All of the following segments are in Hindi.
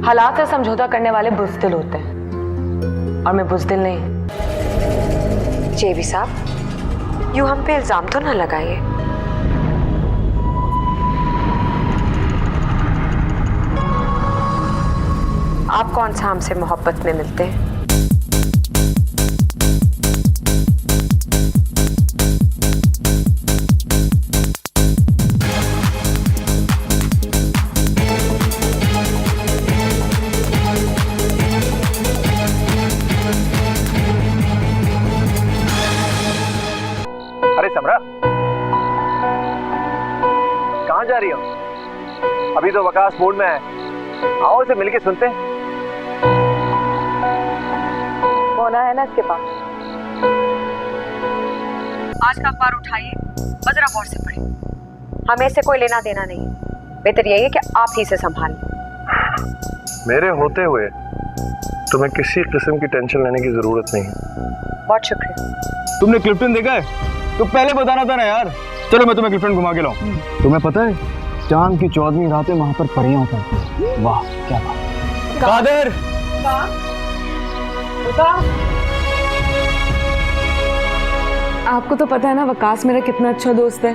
हालात से समझौता करने वाले बुज़दिल होते हैं और मैं बुज़दिल नहीं। जेबी साहब, यूं हम पे इल्जाम तो ना लगाइए। आप कौन सा हमसे मोहब्बत में मिलते हैं? अरे समरा, कहाँ जा रही हो? अभी तो वकास मूड में है, आओ इसे मिलके सुनते हैं। मोना है ना इसके पास। आज का अखबार उठाइए, बजरा गौर से पढ़े। हमें इससे कोई लेना देना नहीं, बेहतर यही है कि आप ही से संभाल लें। मेरे होते हुए तुम्हें किसी किस्म की टेंशन लेने की जरूरत नहीं है। बहुत शुक्रिया। तुमने क्लिफ्टन देखा है? तो पहले बताना था ना यार। चलो मैं तुम्हें क्लिफ्टन घुमा के लाऊं। तुम्हें पता है चांद की 14वीं रातें वहां पर परियां उतरती हैं। वाह क्या बात। कादर, आपको तो पता है ना वकास मेरा कितना अच्छा दोस्त है।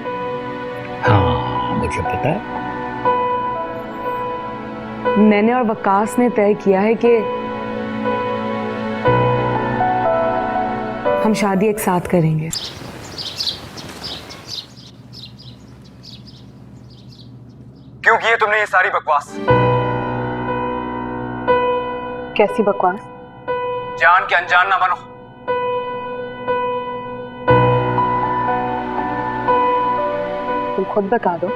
हाँ मुझे पता है। मैंने और वकास ने तय किया है कि हम शादी एक साथ करेंगे। क्यों की है तुमने ये सारी बकवास? कैसी बकवास? जान के अनजान ना बनो। तुम खुद बता दो।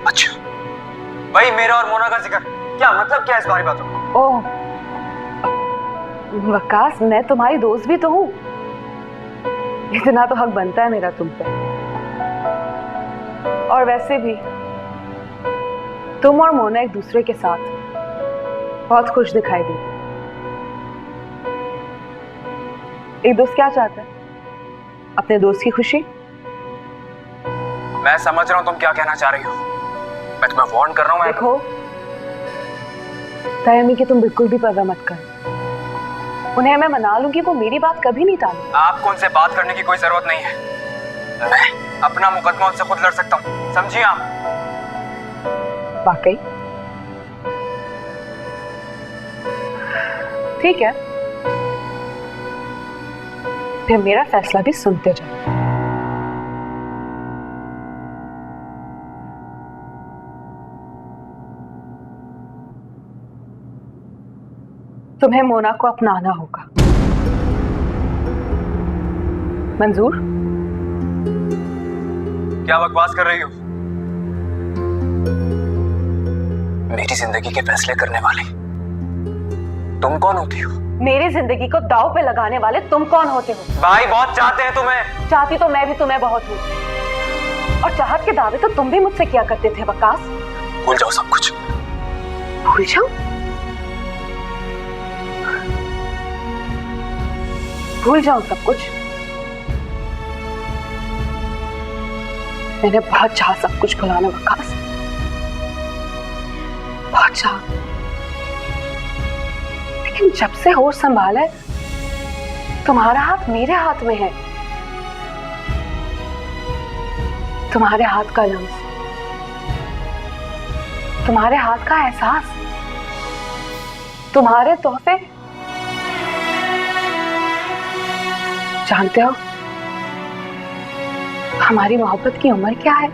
अच्छा भाई, मेरा और मोना का जिक्र क्या मतलब, क्या है इस बारी बातों का? ओह वकास, मैं तुम्हारी दोस्त भी तो हूँ। इतना तो हक बनता है मेरा तुम पे। और वैसे भी तुम और मोना एक दूसरे के साथ बहुत खुश दिखाई देते। एक दोस्त क्या चाहता है? अपने दोस्त की खुशी। मैं समझ रहा हूँ तुम क्या कहना चाह रही हो। मैं तुम्हें वार्न कर रहा हूँ। देखो तयमी की तुम बिल्कुल भी परवाह मत कर। उन्हें मैं मना लूंगी, वो मेरी बात कभी नहीं टालेंगे। आपको उनसे बात करने की कोई जरूरत नहीं है। मैं अपना मुकदमा उनसे खुद लड़ सकता हूँ, समझिए आप? वाकई? ठीक है, फिर मेरा फैसला भी सुनते जाओ। तुम्हें मोना को अपनाना होगा। मंजूर? क्या बकवास कर रही हो? मेरी जिंदगी के फैसले करने वाली तुम कौन होती हो? मेरी जिंदगी को दांव पे लगाने वाले तुम कौन होते हो? भाई बहुत चाहते हैं तुम्हें। चाहती तो मैं भी तुम्हें बहुत हूँ, और चाहत के दावे तो तुम भी मुझसे किया करते थे वकास। भूल जाओ सब कुछ। भूल जाओ? भूल जाओ सब कुछ? मैंने बहुत चाहा सब कुछ भुलाना वकास, बहुत चाहा। लेकिन जब से होश संभाला है, तुम्हारा हाथ मेरे हाथ में है। तुम्हारे हाथ का लम्स, तुम्हारे हाथ का एहसास, तुम्हारे तोहफे। जानते हो हमारी मोहब्बत की उम्र क्या है?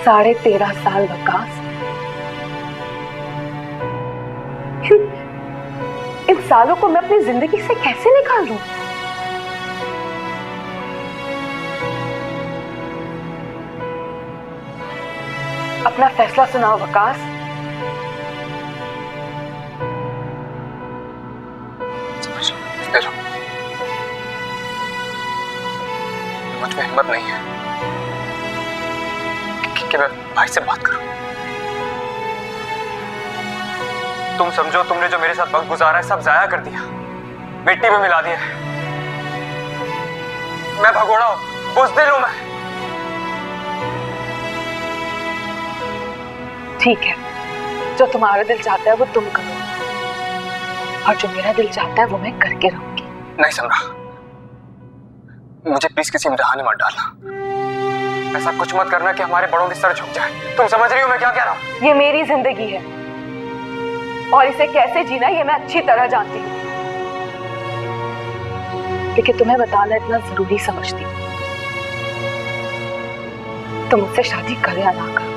13.5 साल वकास। इन सालों को मैं अपनी जिंदगी से कैसे निकाल दूं? अपना फैसला सुनाओ वकास। मुझ में हिम्मत नहीं है कि मैं भाई से बात करूं। तुम समझो तुमने जो मेरे साथ वक्त गुजारा है सब जाया कर दिया, मिट्टी में मिला दिया। मैं भगोड़ा हूं, बुज़दिल हूं मैं। ठीक है, जो तुम्हारा दिल चाहता है वो तुम करो, और जो मेरा दिल चाहता है वो मैं करके रहूंगी। नहीं समरा, मुझे प्लीज किसी इम्तिहान में मत डालना। ऐसा कुछ मत करना कि हमारे बड़ों की सर झुक जाए। तुम समझ रही हो मैं क्या कह रहा हूँ? ये मेरी जिंदगी है और इसे कैसे जीना ये मैं अच्छी तरह जानती हूँ, लेकिन तुम्हें बताना इतना जरूरी समझती हूँ। तुम मुझसे शादी करो या ना करो,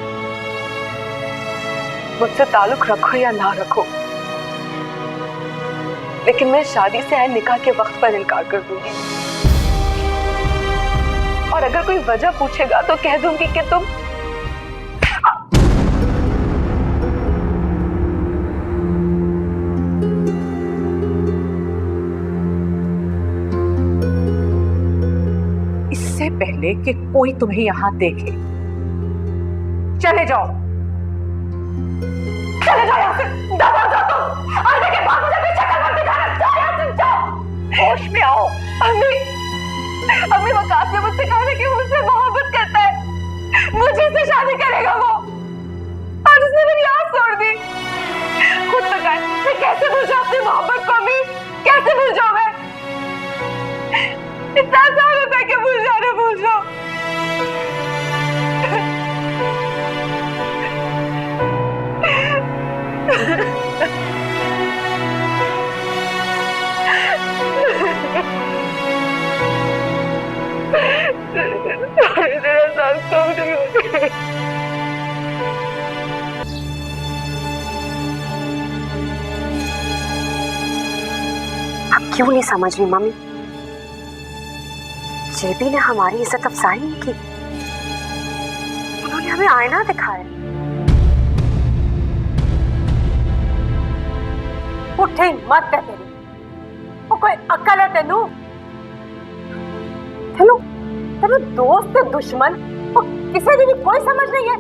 मुझसे ताल्लुक रखो या ना रखो, लेकिन मैं शादी से आए निकाह के वक्त पर इनकार कर दूंगी। और अगर कोई वजह पूछेगा तो कह दूंगी कि तुम इससे पहले कि कोई तुम्हें यहां देखे, चले जाओ, चले जाओ यहां से, दबा जाओ तुम। आने के बाद मुझे पीछे कर के जाना, जाओ यहां से, जाओ, होश में आओ। अम्मी वकास ने मुझसे कहा था कि वो मुझसे मोहब्बत करता है, मुझे से शादी करेगा वो, और उसने मेरी आस तोड़ दी। खुद बताए मैं कैसे भूल जाऊं अपनी मोहब्बत को? अम्मी कैसे भूल जाऊं मैं? इतना आसान होता है कि भूल जाओ। अब क्यों नहीं समझ रही मम्मी? जेबी ने हमारी इज्जत अफजाई नहीं की, उन्होंने हमें आईना दिखाया। उठे मत कर तेरी, वो कोई अक्ल है तेनू? तेनू तेनू दोस्त दुश्मन वो किसी की भी कोई समझ नहीं है।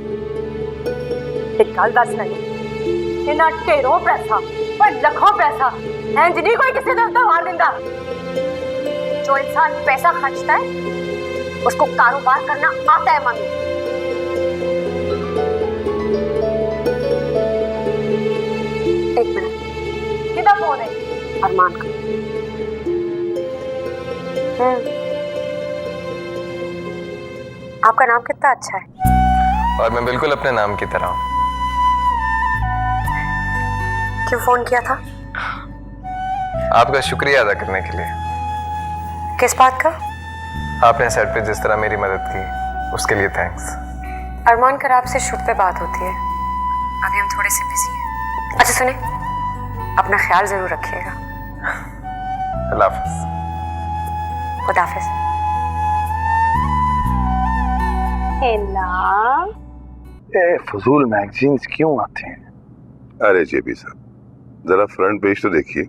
एक गल दस नहीं, इन्ना ढेरों पैसा पर लखों पैसा इंज नहीं कोई किसी दोस्त को मार देता। जो इंसान पैसा खर्चता है उसको कारोबार करना आता है मम्मी। एक मिनट, किधर फोन है? अरमान का। आपका नाम कितना अच्छा है। और मैं बिल्कुल अपने नाम की तरह हूँ। क्यों फोन किया था? आपका शुक्रिया अदा करने के लिए। किस बात का? आपने सेट पे जिस तरह मेरी मदद की उसके लिए थैंक्स। अरमान कर आपसे शूट पे बात होती है, अभी हम थोड़े से बिजी हैं। अच्छा सुने, अपना ख्याल जरूर रखिएगा। अल्लाह हाफिज। खुदा हाफिज। फजूल मैगजीन्स क्यों आते हैं? अरे जेबी साहब, जरा फ्रंट पेज तो देखिए।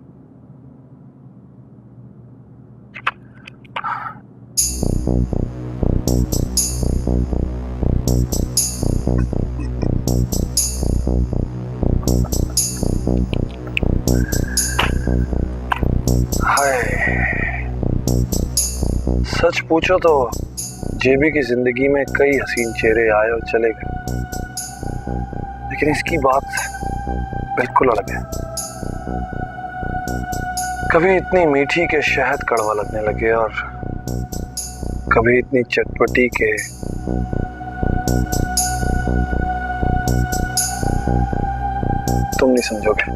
हाय, सच पूछो तो जेबी की जिंदगी में कई हसीन चेहरे आए और चले गए, लेकिन इसकी बात बिल्कुल अलग है। कभी इतनी मीठी के शहद कड़वा लगने लगे और कभी इतनी चटपटी के तुम नहीं समझोगे।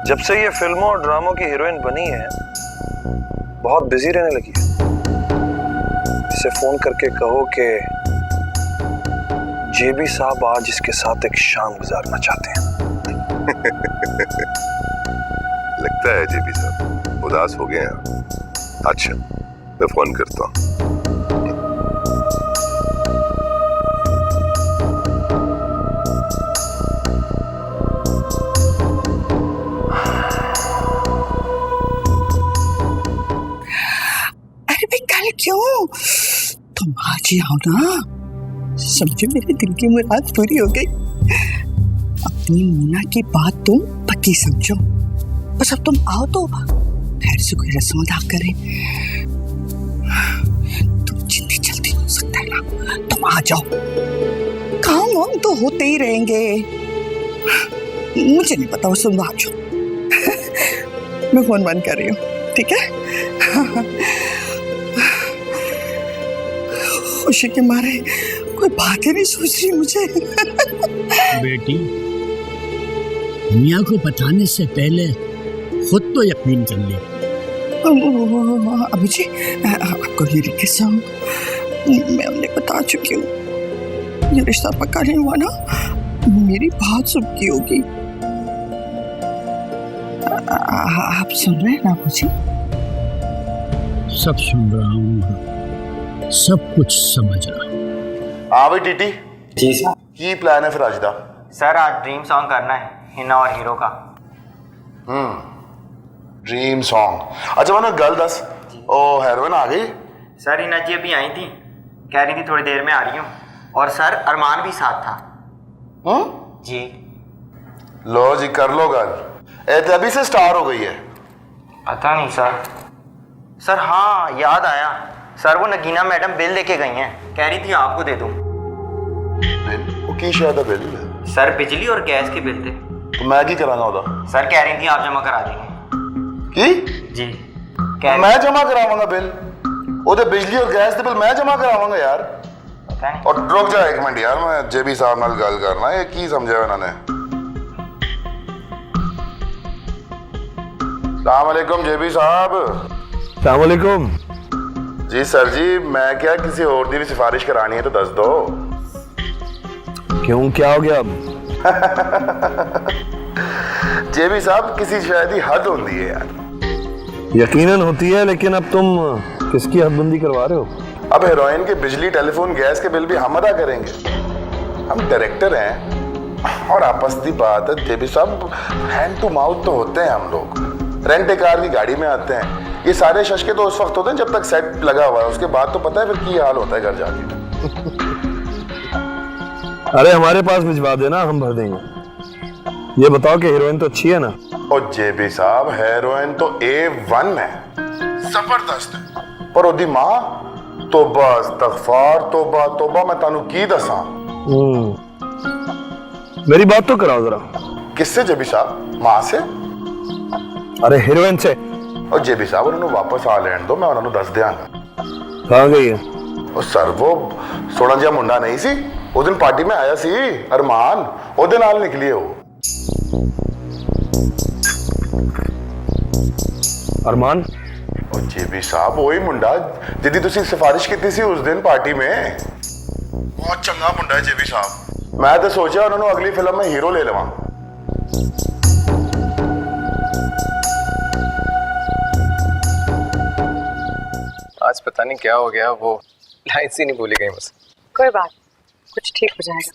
जब से ये फिल्मों और ड्रामों की हीरोइन बनी है बहुत बिजी रहने लगी है। इसे फोन करके कहो कि जेबी साहब आज इसके साथ एक शाम गुजारना चाहते हैं। लगता है जेबी साहब उदास हो गए हैं। अच्छा, मैं फोन करता हूँ। अरे भाई कल क्यों? तुम आज ही आओ ना, समझो मेरे दिल की मुराद पूरी हो गई। अपनी मुन्ना की बात तुम पक्की समझो, बस अब तुम आओ तो खैर से कोई रस्म अदा करें। तुम जितनी जल्दी हो सकता है ना तुम आ जाओ। हम तो होते ही रहेंगे। मुझे नहीं पता, वो सुन भाग जाओ। मैं फोन बंद कर रही हूँ, ठीक है? खुशी के मारे कोई बात ही नहीं सूझ रही मुझे। बेटी, मियाँ को बताने से पहले खुद तो यकीन कर ले। अबू जी, आपको मेरी कसम, मैं उन्हें बता चुकी हूँ। ये रिश्ता पक्का नहीं हुआ ना, मेरी बात सुनकी होगी। आप सुन रहे हैं ना अबू जी? सब सुन रहा हूँ, सब कुछ समझ रहा हूँ। हाँ भाई टीटी, जी सर। की प्लान है फिर आज दा? सर आज ड्रीम सॉन्ग करना है हिना और हीरो का। Dream song. अच्छा मैंने गल दस, ओ हेरोइन आ गई? सर हिना जी अभी आई थी, कह रही थी थोड़ी देर में आ रही हूँ। और सर अरमान भी साथ था। जी। लो जी कर लो गल। ए अभी से स्टार हो गई है? पता नहीं सर। सर हाँ याद आया, सर वो नगीना मैडम बिल लेके गई हैं, कह रही थी आपको दे दूँ। बिल? वो की शायद बिल? सर बिजली और गैस के बिल थे। तो मैं की करांगा उदा? सर कह रही थी आप जमा करा देंगे। की? जी। मैं जमा करावांगा बिल? ओदे बिजली और गैस दे बिल मैं जमा करावांगा यार? पता नहीं। और रुक जा एक मिनट यार, मैं जेबी साहब नाल गल करना। ये की समझा इन्होंने? अस्सलाम वालेकुम जेबी साहब। अस्सलाम वालेकुम। जी सर जी, मैं क्या किसी और की भी सिफारिश करानी है तो दस दो। क्यों, क्या हो गया अब? जेबी साहब किसी शायद ही हद होती है यार। यकीनन होती है, लेकिन अब तुम किसकी हदबंदी करवा रहे हो? अब हीरोइन के बिजली, टेलीफोन, गैस के बिल भी हम अदा करेंगे। हम डायरेक्टर हैं और आपस की बात है जेबी साहब, हैंड टू माउथ तो होते हैं हम लोग। रेंट ए कार की गाड़ी में आते हैं। ये सारे शशके तो उस वक्त होते हैं जब तक सेट लगा हुआ है, उसके बाद तो पता है फिर की हाल होता है घर जाके। अरे हमारे पास भिजवा देना, हम भर देंगे। ये बताओ कि हीरोइन तो अच्छी है ना? और जेबी साहब हीरोइन तो A1 है, जबरदस्त है। पर ओदी मां तौबा इस्तगफार, तौबा तौबा, मैं तानू की दसा। मेरी बात तो कराओ जरा। किससे जेबी साहब? मां से? अरे हीरोइन से। और जेबी साहब उन्होंने वापस आ लेने दो, मैं उन्होंने दस दियांगा। कहाँ गई है? और सर वो सोना जिहा मुंडा नहीं सी उस दिन पार्टी में आया सी अरमान, ओदे नाल निकली है वो। अरमान? और जेबी साहब वही मुंडा जिदी तुसी सिफारिश की सी उस दिन पार्टी में। बहुत चंगा मुंडा है जेबी साहब। मैं तो सोचा उन्होंने अगली फिल्म में हीरो ले लवा। आज पता नहीं क्या हो गया, वो लाइन सी नहीं भूली गई मुझसे। कोई बात, कुछ ठीक हो जाएगा।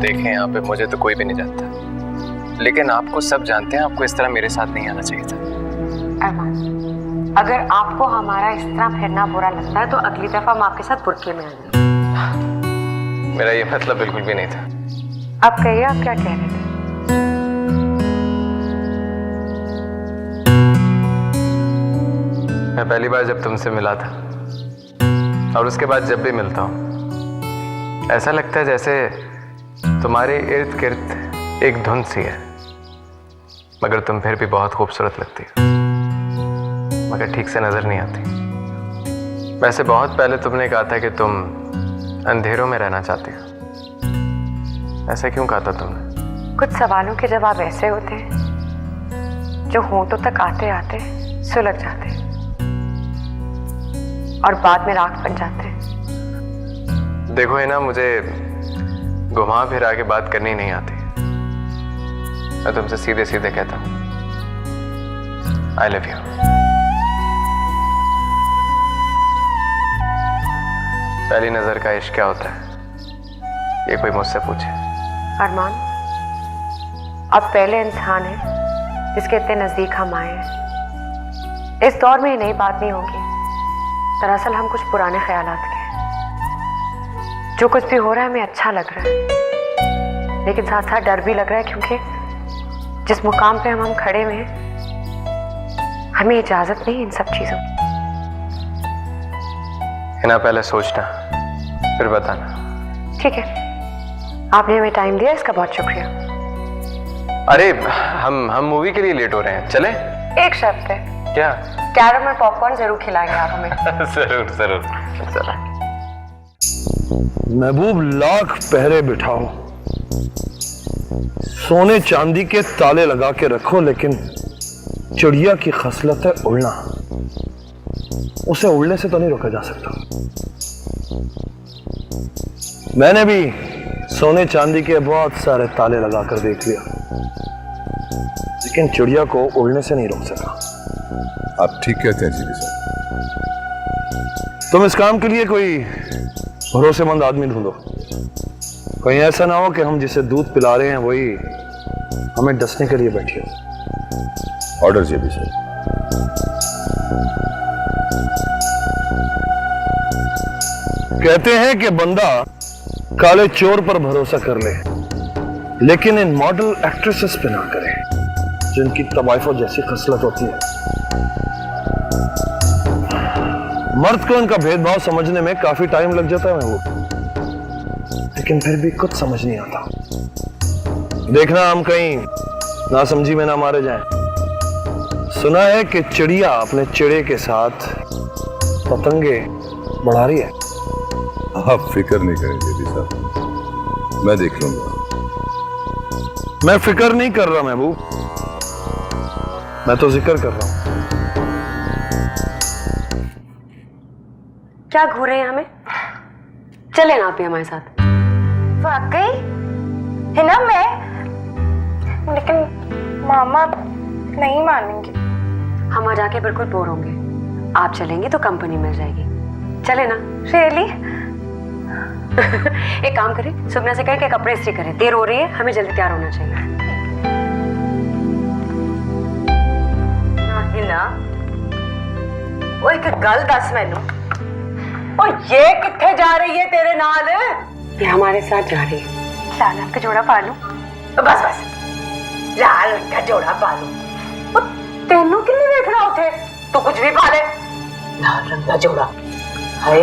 देखें यहाँ पे मुझे तो कोई भी नहीं जानता, लेकिन आपको सब जानते हैं। आपको इस तरह मेरे साथ नहीं आना चाहिए था। अरमान, अगर आपको हमारा इस तरह फिरना बुरा लगता है तो अगली दफा हम आपके साथ बुरके में आएंगे। मेरा ये मतलब बिल्कुल भी नहीं था। अब कहिए, आप क्या कह रहे थे? मैं पहली बार जब तुमसे मिला था और उसके बाद जब भी मिलता हूँ, ऐसा लगता है जैसे तुम्हारे इर्द गिर्द एक धुन सी है, मगर तुम फिर भी बहुत खूबसूरत लगती हो, मगर ठीक से नजर नहीं आती। वैसे बहुत पहले तुमने कहा था कि तुम अंधेरों में रहना चाहती हो। ऐसा क्यों कहा था तुमने? कुछ सवालों के जवाब ऐसे होते हैं जो होंठों तक आते आते सुलग जाते हैं और बाद में राख बन जाते हैं। देखो है ना, मुझे घुमा फिरा के बात करनी नहीं आती। मैं तुमसे सीधे सीधे कहता हूँ, आई लव यू। पहली नजर का इश्क क्या होता है, ये कोई मुझसे पूछे। अरमान, अब पहले इंसान है जिसके इतने नजदीक हम आए हैं। इस दौर में ये नई बात नहीं होगी, दरअसल हम कुछ पुराने ख्यालात के। जो कुछ भी हो रहा है हमें अच्छा लग रहा है, लेकिन साथ साथ डर भी लग रहा है, क्योंकि जिस मुकाम पे हम खड़े हुए हैं हमें इजाजत नहीं इन सब चीजों की। हिना पहले सोचना फिर बताना। ठीक है, आपने हमें टाइम दिया, इसका बहुत शुक्रिया। अरे हम मूवी के लिए लेट हो रहे हैं, चले? एक शर्त है। क्या? कैरम और पॉपकॉर्न जरूर खिलाएंगे आप हमें। जरूर जरूर, चला। महबूब लाख पहरे बिठाओ, सोने चांदी के ताले लगा के रखो, लेकिन चिड़िया की खसलत है उड़ना, उसे उड़ने से तो नहीं रोका जा सकता। मैंने भी सोने चांदी के बहुत सारे ताले लगाकर देख लिया, लेकिन चिड़िया को उड़ने से नहीं रोक सका। आप ठीक कहते हैं जी साहब। तुम इस काम के लिए कोई भरोसेमंद आदमी ढूंढो, कहीं ऐसा ना हो कि हम जिसे दूध पिला रहे हैं वही हमें डसने के लिए बैठी हो। ऑर्डर जी साहब। कहते हैं कि बंदा काले चोर पर भरोसा कर ले, लेकिन इन मॉडल एक्ट्रेसेस पे ना करे जिनकी तवाइफों जैसी खसलत होती है। मर्द को इनका भेदभाव समझने में काफी टाइम लग जाता है वो, लेकिन फिर भी कुछ समझ नहीं आता। देखना हम कहीं नासमझी में ना मारे जाएं। सुना है कि चिड़िया अपने चिड़े के साथ पतंगे बढ़ा रही है। आप फिक्र नहीं करें जी साहब, मैं देख लूंगा। मैं फिक्र नहीं कर रहा महबूब, मैं तो जिक्र कर रहा हूं। क्या घूरे हैं हमें? चले ना आप भी हमारे साथ। वाकई है ना मैं, लेकिन मामा नहीं मानेंगे। हम वहां जाके बिल्कुल बोर होंगे, आप चलेंगी तो कंपनी मिल जाएगी। चले ना। रियली? एक काम करें, सुबह से कहें कि कपड़े इस्त्री करें, देर हो रही है, हमें जल्दी तैयार होना चाहिए। हिना, ओ एक गल दस मैनू, ओ ये किथे जा रही है तेरे नाल? ये हमारे साथ जा रही है। लाल रंग का जोड़ा पा लूं? बस बस, लाल रंग का जोड़ा पा लूं। ओ तेनू किन्ने देखना उथे, तू कुछ भी पा ले। लाल रंग का जोड़ा, हाय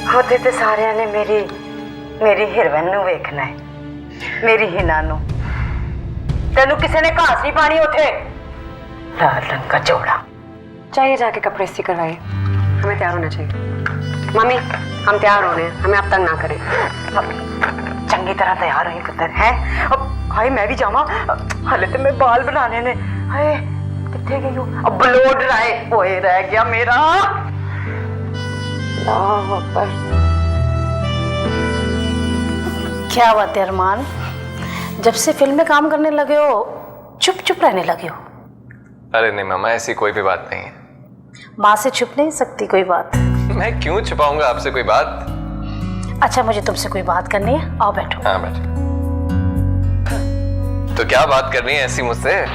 होते ते सारे ने मेरी हिरवन नू वेखना है, मेरी हिना नू। तेनू किसी ने घास नहीं पानी उथे। लाल रंग का जोड़ा चाहिए, जाके कपड़े इस्त्री करवाइए, हमें तैयार होना चाहिए। मम्मी, हम तैयार हो रहे हैं, हमें अब तंग ना करें। चंगी तरह तैयार हुई पुत्र है। अब हाय मैं भी जावा, हाले तो मैं बाल बनाने ने। हाय किथे गई हूँ? अब ब्लो ड्राई होए रह गया मेरा। क्या बात है अरमान, जब से फिल्म में काम करने लगे हो चुप चुप रहने लगे हो। अरे नहीं मामा, ऐसी कोई भी बात नहीं है। माँ से छुप नहीं सकती कोई बात। मैं क्यों छुपाऊंगा आपसे कोई बात? अच्छा मुझे तुमसे कोई बात करनी है, आओ बैठो। हाँ बैठो। तो क्या बात करनी है ऐसी मुझसे?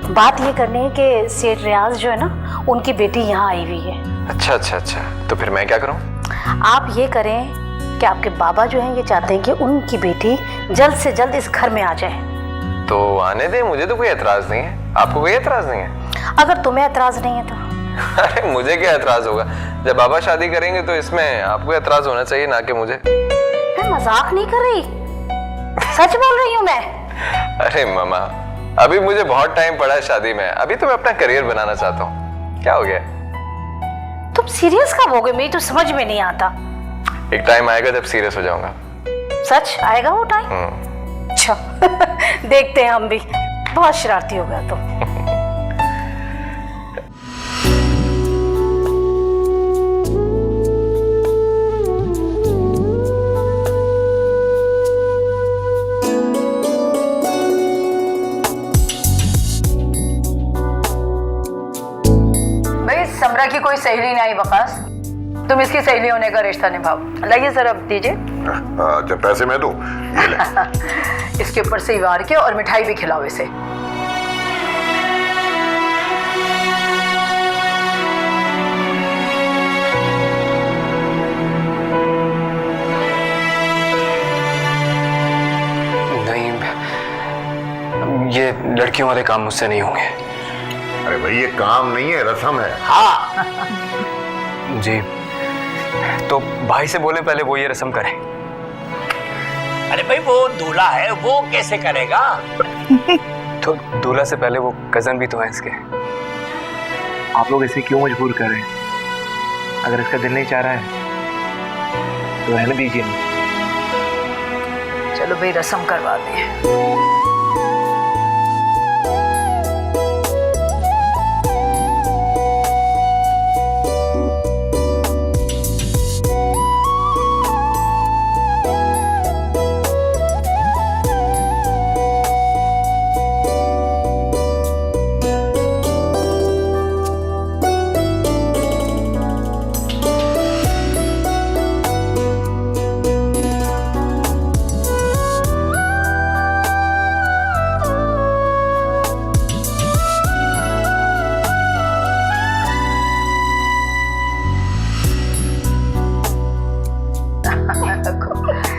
बात ये करनी है कि सेठ रियाज जो है ना, उनकी बेटी यहाँ आई हुई है। अच्छा अच्छा अच्छा, तो फिर मैं क्या करूं? आप ये करें कि आपके बाबा जो हैं ये चाहते हैं कि उनकी बेटी जल्द से जल्द इस घर में आ जाए। तो आने दे, मुझे तो कोई एतराज नहीं है। आपको कोई एतराज नहीं है? अगर तुम्हें एतराज नहीं है तो। अरे मुझे क्या एतराज होगा, जब बाबा शादी करेंगे तो इसमें आपको एतराज होना चाहिए, ना कि मुझे। मैं मजाक नहीं कर रही, सच बोल रही हूँ मैं। अरे मामा, अभी मुझे बहुत टाइम पड़ा है शादी में, अभी तो मैं अपना करियर बनाना चाहता हूँ। क्या हो गया? तुम सीरियस कब हो गए, मेरी तो समझ में नहीं आता। एक टाइम आएगा जब सीरियस हो जाऊंगा। सच आएगा वो टाइम? अच्छा देखते हैं हम भी। बहुत शरारती हो गया तुम। भाई समरा की कोई सहेली नहीं आई वकास, तुम इसकी सहेली होने का रिश्ता निभाओ। लाइए सर, अब दीजिए। अच्छा पैसे मैं दूं? ये ले। इसके ऊपर से वार के और मिठाई भी खिलाओ इसे। नहीं, ये लड़कियों वाले काम मुझसे नहीं होंगे। अरे भाई ये काम नहीं है, रस्म है। हाँ जी, तो भाई से बोले पहले वो ये रस्म करे। अरे भाई वो दूल्हा है, वो कैसे करेगा? तो दूल्हा से पहले वो कजन भी तो है इसके। आप लोग इसे क्यों मजबूर कर रहे हैं? अगर इसका दिल नहीं चाह रहा है तो रहने दीजिए। चलो भाई रस्म करवा दें।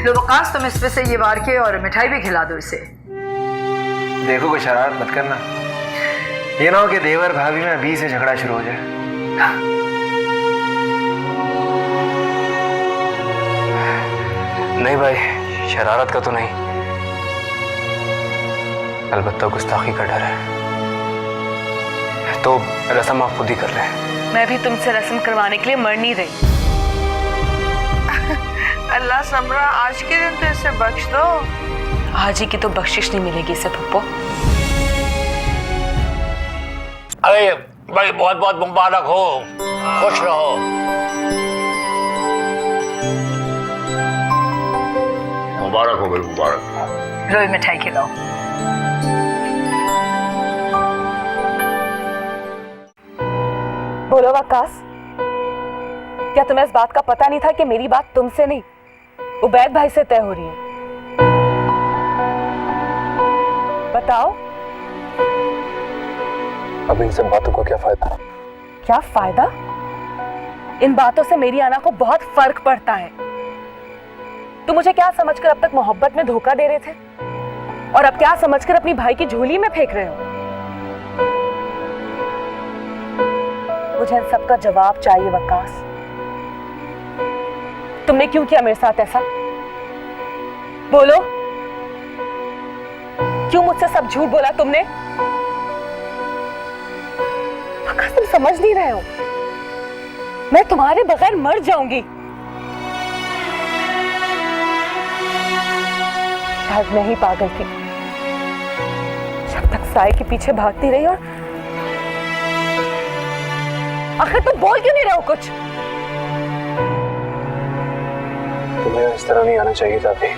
लो वकास, तुम इस पे से ये वार के और मिठाई भी खिला दो इसे। देखो कोई शरारत मत करना, ये ना हो कि देवर भाभी में अभी से झगड़ा शुरू हो जाए। नहीं भाई, शरारत का तो नहीं, अलबत्ता गुस्ताखी का डर है। तो रस्म आप खुद ही कर लें। मैं भी तुमसे रस्म करवाने के लिए मर नहीं रही। अल्लाह समरा, आज के दिन तो इसे बख्श दो। आज ही की तो बख्शिश नहीं मिलेगी इसे फुप्पो। अरे भाई बहुत बहुत मुबारक हो, खुश रहो। मुबारक हो भाई, मुबारक। लो मिठाई खिलाओ। बोलो वकास, क्या तुम्हें इस बात का पता नहीं था कि मेरी बात तुमसे नहीं उबैद भाई से तय हो रही है? बताओ। अब इन सब बातों का क्या फायदा? क्या फायदा? इन बातों से मेरी आना को बहुत फर्क पड़ता है। तुम मुझे क्या समझकर अब तक मोहब्बत में धोखा दे रहे थे और अब क्या समझकर अपनी भाई की झोली में फेंक रहे हो? मुझे इन सब का जवाब चाहिए वकास। तुमने क्यों किया मेरे साथ ऐसा? बोलो, क्यों मुझसे सब झूठ बोला तुमने? वकास, तुम समझ नहीं रहे हो, मैं तुम्हारे बगैर मर जाऊंगी। शायद मैं ही पागल थी, जब तक साए के पीछे भागती रही। और आखिर तुम बोल क्यों नहीं रहे हो कुछ? तुम्हें इस तरह नहीं आना चाहिए था अभी।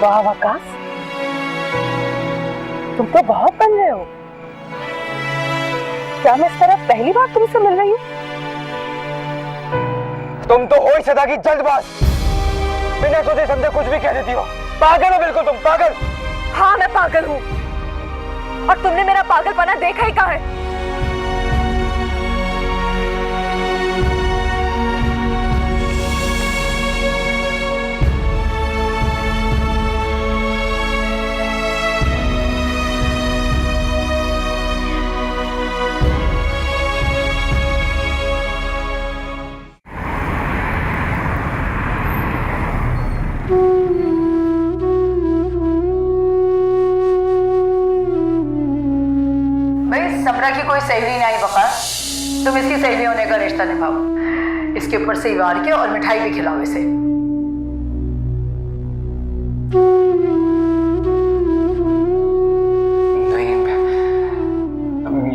वाह वकास, तुम तो बहुत बन रहे हो। क्या मैं इस तरह पहली बार तुमसे मिल रही हूँ? तुम तो हो ही सदा की जल्दबाज, बिना सोचे समझे कुछ भी कह देती हो। पागल हो बिल्कुल तुम, पागल। हाँ मैं पागल हूँ, और तुमने मेरा पागलपना देखा ही कहाँ है? समरा की कोई सहेली नहीं आई वकास, तुम इसकी सहेली होने का रिश्ता निभाओ। इसके ऊपर से वार के और मिठाई भी खिलाओ इसे। नहीं,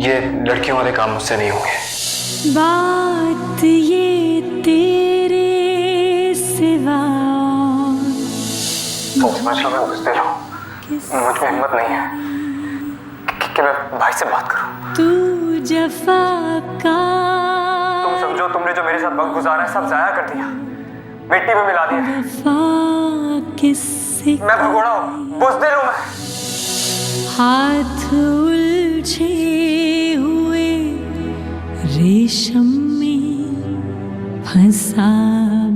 ये लड़कियों वाले काम मुझसे नहीं होंगे। बात ये तेरे सिवा समझ लो, मैं बुझते रहो, मुझ में हिम्मत नहीं है कि मैं भाई से बात करूं। तू जफा का तुम समझो, तुमने जो मेरे साथ वक्त गुजारा है सब जाया कर दिया, मिट्टी में मिला दिया। मैं भगोड़ा हूँ, बुज़दिल हूँ मैं। हाथ उलझे हुए रेशम में फंसा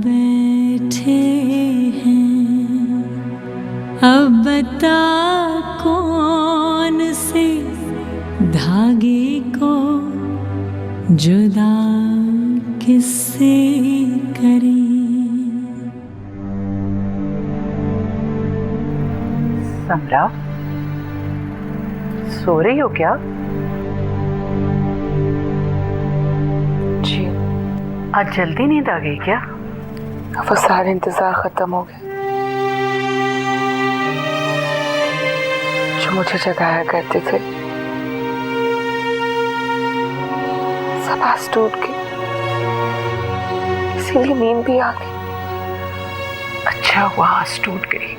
बैठे हैं। अब बता कौन से धागे को जुदा किससे करें। समरा, सो रही हो क्या? जी, आज जल्दी नींद आ गई क्या? वो सारे इंतजार खत्म हो गए जो मुझे जगाया करते थे, सब आज टूट गए, इसीलिए नींद भी आ गई। अच्छा हुआ आज टूट गई,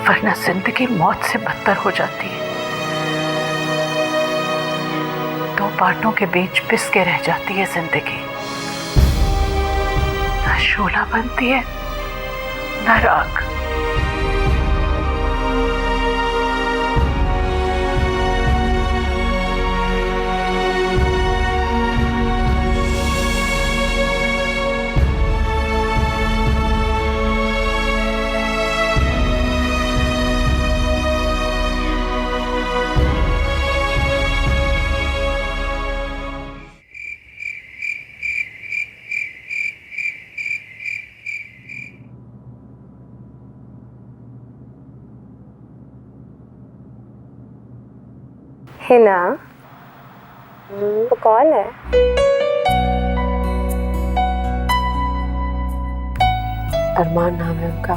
वरना जिंदगी मौत से बदतर हो जाती है। दो बाटों के बीच पिस के रह जाती है जिंदगी, ना शोला बनती है ना राख। हिना, वो कौन है? अरमान नाम है उनका।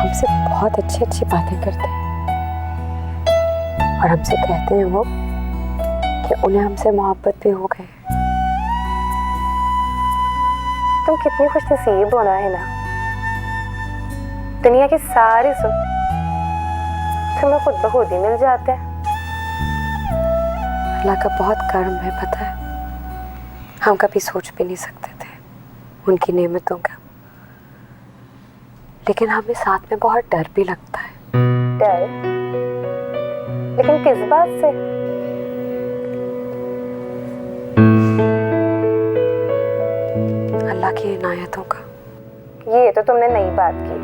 हमसे बहुत अच्छी अच्छी बातें करते हैं और हमसे कहते हैं वो कि उन्हें हमसे मोहब्बत भी हो गई। तुम कितनी खुशनसीब हो ना हिना, दुनिया की सारी सुख तुम्हें खुद ब खुद ही मिल जाता है। अल्लाह का बहुत करम है, पता है। हम कभी सोच भी नहीं सकते थे उनकी नेमतों का, लेकिन हमें साथ में बहुत डर भी लगता है। डर? लेकिन किस बात से? अल्लाह की इनायतों का। ये तो तुमने नई बात की।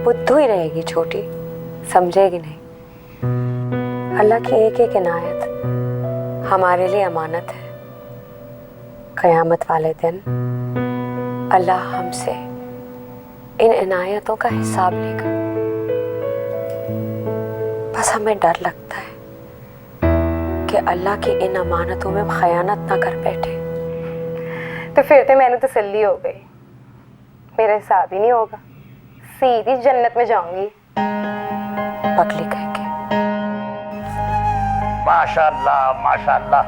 बुद्धू ही रहेगी छोटी, समझेगी नहीं। अल्लाह की एक एक इनायत हमारे लिए अमानत है। क़यामत वाले दिन अल्लाह हमसे इन इनायतों का हिसाब लेगा। बस हमें डर लगता है कि अल्लाह की इन अमानतों में खयानत ना कर बैठे। तो फिर तो मैंने तसल्ली हो गई, मेरा हिसाब ही नहीं होगा, सीधी जन्नत में जाऊंगी। पगली कह के। माशाल्लाह माशाल्लाह,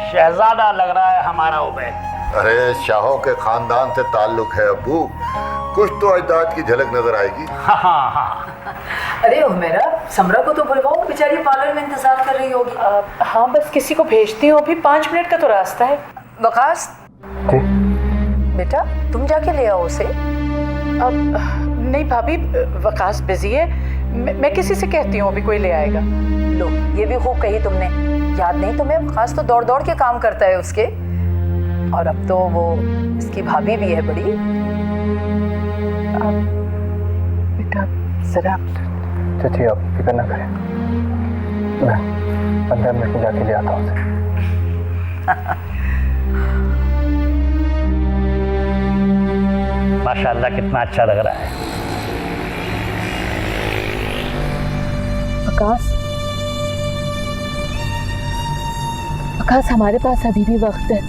शहजादा लग रहा है हमारा उबैद। अरे शाहों के खानदान से ताल्लुक है अब्बू, कुछ तो अजदाद की झलक नजर आएगी। हाँ हाँ हाँ। अरे उमेरा, समरा को तो बुलवाओ, बेचारी पार्लर में इंतजार कर रही होगी। हाँ बस किसी को भेजती हूँ, अभी 5 मिनट का तो रास्ता है। वकास बेटा, तुम जाके ले आओ उसे। नहीं भाभी, वकास बिजी है, मैं किसी से कहती हूँ, अभी कोई ले आएगा। लो, ये भी खूब कही तुमने, याद नहीं तुम्हें? वकास तो दौड़ दौड़ के काम करता है उसके, और अब तो वो इसकी भाभी भी है बड़ी। बेटा जरा चाची आप फिक्र ना करें, मैं 15 मिनट में जाके ले आता हूँ उसे। माशाल्लाह कितना अच्छा लग रहा है। आकाश, हमारे पास अभी भी वक्त है।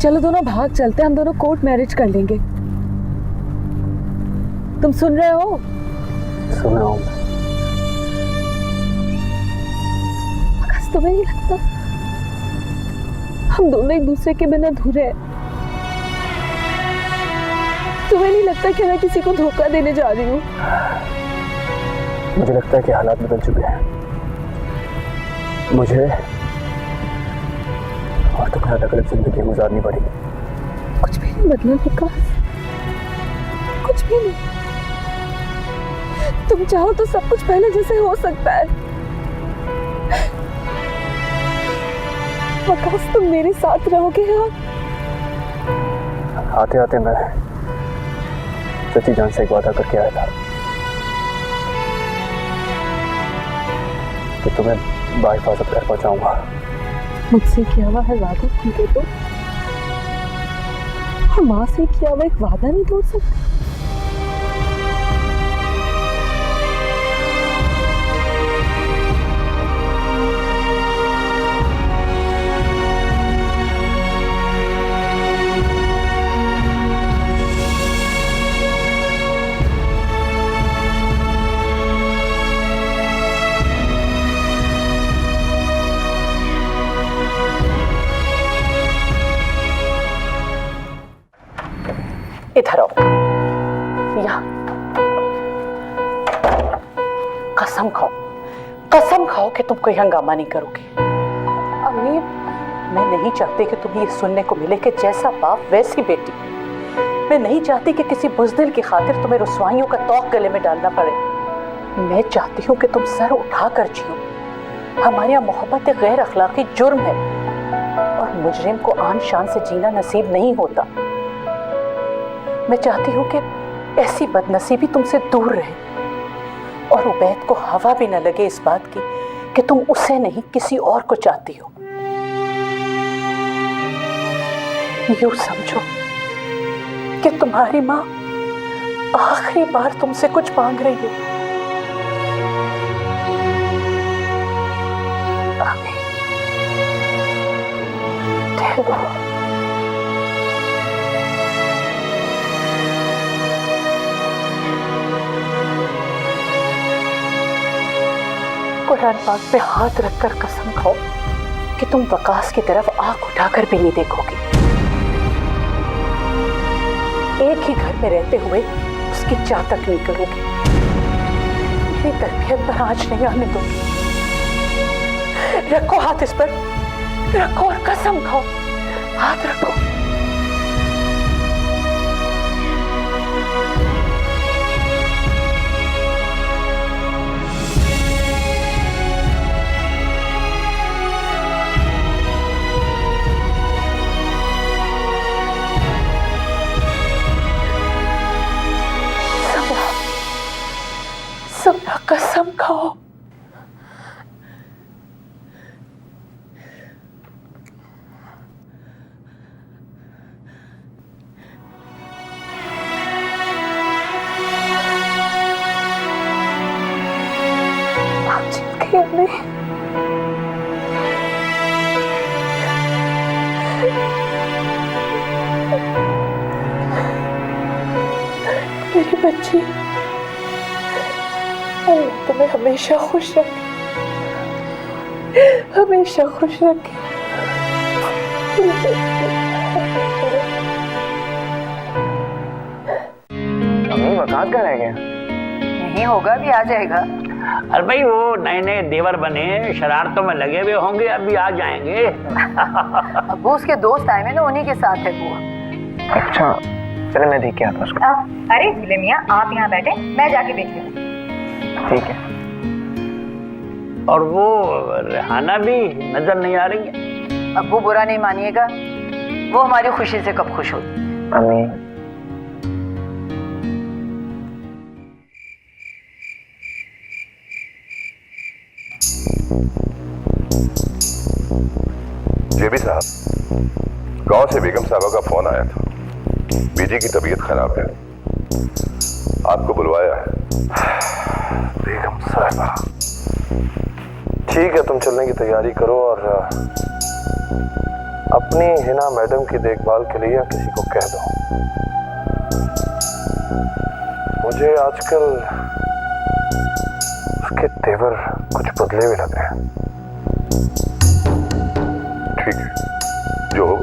चलो दोनों भाग चलते हैं, हम दोनों कोर्ट मैरिज कर लेंगे। तुम सुन रहे हो? सुन रहा हूँ। आकाश, तुम्हें नहीं लगता हम दोनों एक दूसरे के बिना अधूरे हैं? तुम्हें नहीं लगता कि मैं किसी को धोखा देने जा रही हूँ? मुझे लगता है कि हालात बदल चुके हैं। मुझे और तुम्हें अलग अलग जिंदगी गुजारनी पड़ेगी। कुछ भी नहीं बदला विकास, कुछ भी नहीं। तुम चाहो तो सब कुछ पहले जैसे हो सकता है। विकास, तुम मेरे साथ रहोगे? आते आते मैं चाची जान से एक वादा करके आया था। कि तुम्हें बाहिफाजत घर पहुंचाऊंगा। मुझसे किया हुआ है वादा टूटे तो हम माँ से किया हुआ एक वादा नहीं तोड़ सकते। इधर आओ, यहाँ कसम खाओ कि तुम कोई हंगामा नहीं करोगे। अम्मी, मैं नहीं चाहती कि तुम्हें ये सुनने को मिले कि जैसा बाप वैसी बेटी। मैं नहीं चाहती कि किसी बुज़दिल की खातिर तुम्हें रुसवाइयों का तौक गले में डालना पड़े। मैं चाहती हूँ कि तुम सर उठा कर जियो। हमारे यहाँ मोहब्बत एक गैर अखलाकी जुर्म है और मुजरिम को आन शान से जीना नसीब नहीं होता। मैं चाहती हूँ कि ऐसी बदनसीबी तुमसे दूर रहे और उबैद को हवा भी न लगे इस बात की कि तुम उसे नहीं किसी और को चाहती हो। यूं समझो कि तुम्हारी माँ आखिरी बार तुमसे कुछ मांग रही है। कुरान पाक पे हाथ रखकर कसम खाओ कि तुम वकास की तरफ आंख उठाकर भी नहीं देखोगे। एक ही घर में रहते हुए उसकी चाह तक नहीं करोगे। मेरी तरबियत पर आँच नहीं आने दोगे। रखो हाथ इस पर, रखो और कसम खाओ। हाथ रखो। सबरा कसम खाओ। आप जीत गए अम्मी। मेरी बच्ची, अल्लाह तुम्हें हमेशा खुश रखे, हमेशा खुश रखे। अम्मी वकास कहाँ रह गया? नहीं होगा, भी आ जाएगा। अरे भाई वो नए नए देवर बने, शरारतों में लगे हुए होंगे, अभी आ जाएंगे। अबू उसके दोस्त आए हैं ना, उन्हीं के साथ है बुआ। अच्छा चले मैं देख के आता उसको। अरे झूले मियाँ, आप यहाँ बैठे, मैं जाके देख लूँ। ठीक है। और वो रेहाना भी नजर नहीं आ रही है। अब्बू बुरा नहीं मानिएगा, वो हमारी खुशी से कब खुश होती। अम्मी जेबी साहब, गांव से बेगम साहबा का फोन आया था। बीजी की तबीयत खराब है, आपको बुलवाया है। बेगम साहबा, ठीक है, तुम चलने की तैयारी करो और अपनी हिना मैडम की देखभाल के लिए किसी को कह दो। मुझे आजकल उसके तेवर कुछ बदले हुए लग रहे हैं। ठीक है, जो हो।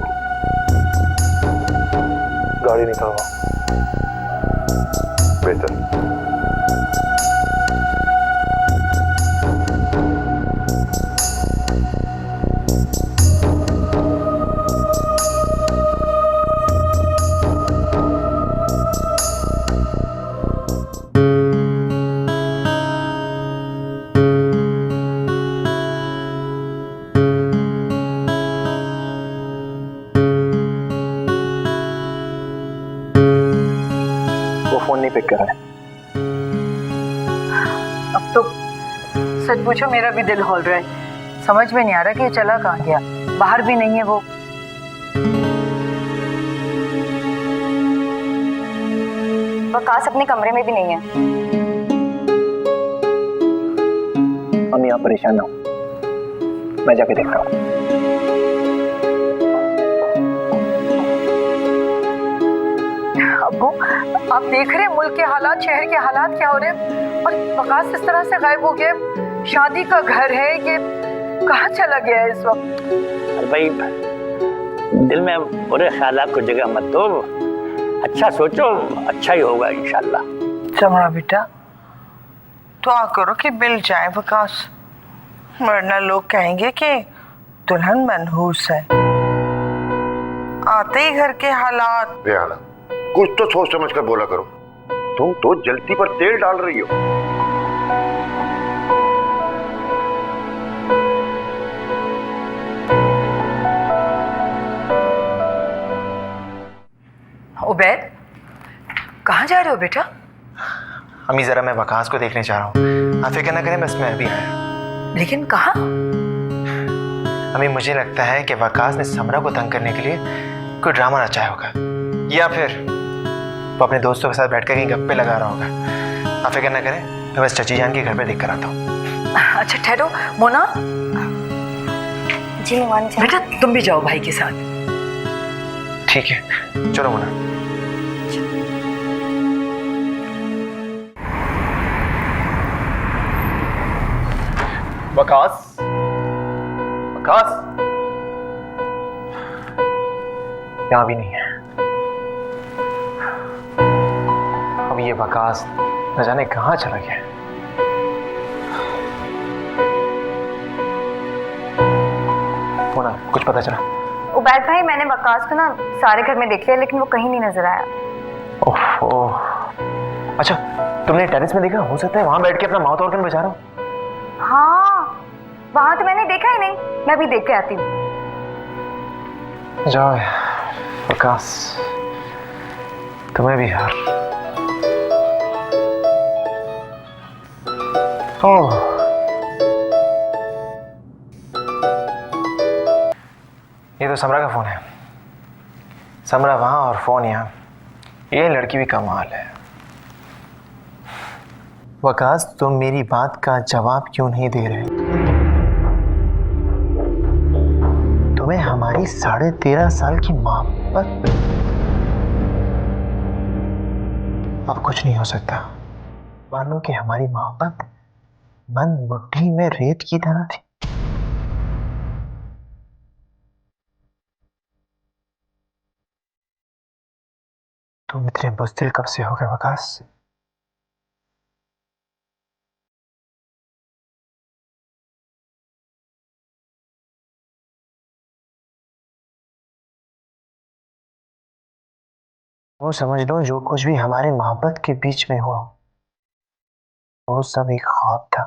गाड़ी निकालो। बेहतर। फोन नहीं पिक कर रहा है। अब तो सच पूछो मेरा भी दिल हौल रहा है। समझ में नहीं आ रहा कि ये चला कहाँ गया। बाहर भी नहीं है वो। वकास अपने कमरे में भी नहीं है। हम यहाँ परेशान ना हो, मैं जाके देखता हूँ। अब्बू आप देख रहे हैं मुल्क के हालात, शहर के हालात क्या हो रहे हैं, और वकास इस तरह से गायब हो गया। शादी का घर है ये, कहाँ चला गया है इस वक्त? अरे भाई दिल में बुरे ख्यालात को जगह मत दो, अच्छा सोचो, अच्छा ही होगा इंशाल्लाह। समरा बेटा दुआ करो कि मिल जाए वकास, वरना लोग कहेंगे कि दुल्हन मनहूस है। आते ही घर के हालात। बेहाला कुछ तो सोच समझ कर बोला करो, तुम तो जलती पर तेल डाल रही हो। उबैद कहाँ जा रहे हो बेटा? अम्मी जरा मैं वकास को देखने जा रहा हूँ, आप फिक्र ना करें, बस मैं अभी आया। लेकिन कहाँ? अम्मी मुझे लगता है कि वकास ने समरा को तंग करने के लिए कोई ड्रामा रचाया होगा, या फिर वो अपने दोस्तों के साथ बैठकर कहीं गप्पे लगा रहा होगा। आप फिक्र ना करें, मैं बस चची जान के घर पे देख कर आता हूँ। अच्छा ठहरो मोना। जी मान बेटा तुम भी जाओ भाई के साथ। ठीक है चलो मोना। वकास, वकास यहाँ भी नहीं है। अब ये वकास न जाने कहाँ चला गया। होना कुछ पता चला? उबैद भाई मैंने वकास को ना सारे घर में देख लिया, लेकिन वो कहीं नहीं नजर आया। ओहो, अच्छा तुमने टेरेस में देखा? हो सकता है वहां बैठ के अपना माउथ ऑर्गन बजा रहा हो। हाँ वहां तो मैंने देखा ही नहीं, मैं भी देख के आती हूँ। जाओ वकास, तुम्हें भी यार। ओह ये तो समरा का फोन है। समरा वहां और फोन यहाँ, ये लड़की भी कमाल है। वकास तुम मेरी बात का जवाब क्यों नहीं दे रहे? तुम्हें हमारी 13.5 साल की मोहब्बत अब कुछ नहीं हो सकता। मानो कि हमारी मोहब्बत बंद मुट्ठी में रेत की तरह थी। तुम इतने बुज़दिल कब से हो गए वकास? वो समझ लो जो कुछ भी हमारे मोहब्बत के बीच में हुआ वो सब एक ख्वाब था।